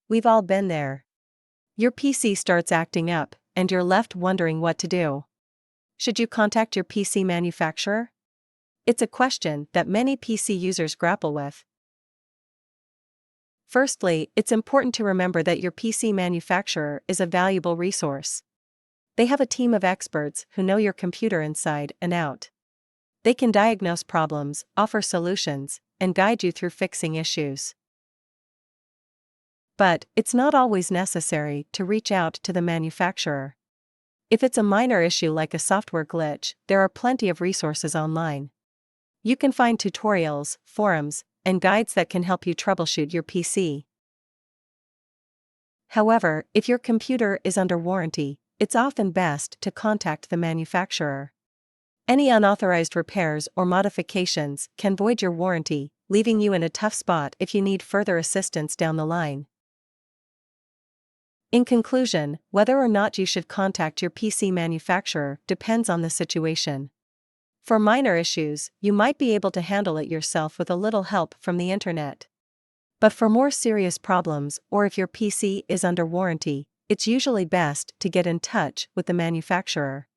We've all been there. Your PC starts acting up, and you're left wondering what to do. Should you contact your PC manufacturer? It's a question that many PC users grapple with. Firstly, it's important to remember that your PC manufacturer is a valuable resource. They have a team of experts who know your computer inside and out. They can diagnose problems, offer solutions, and guide you through fixing issues. But it's not always necessary to reach out to the manufacturer. If it's a minor issue like a software glitch, there are plenty of resources online. You can find tutorials, forums, and guides that can help you troubleshoot your PC. However, if your computer is under warranty, it's often best to contact the manufacturer. Any unauthorized repairs or modifications can void your warranty, leaving you in a tough spot if you need further assistance down the line. In conclusion, whether or not you should contact your PC manufacturer depends on the situation. For minor issues, you might be able to handle it yourself with a little help from the internet. But for more serious problems, or if your PC is under warranty, it's usually best to get in touch with the manufacturer.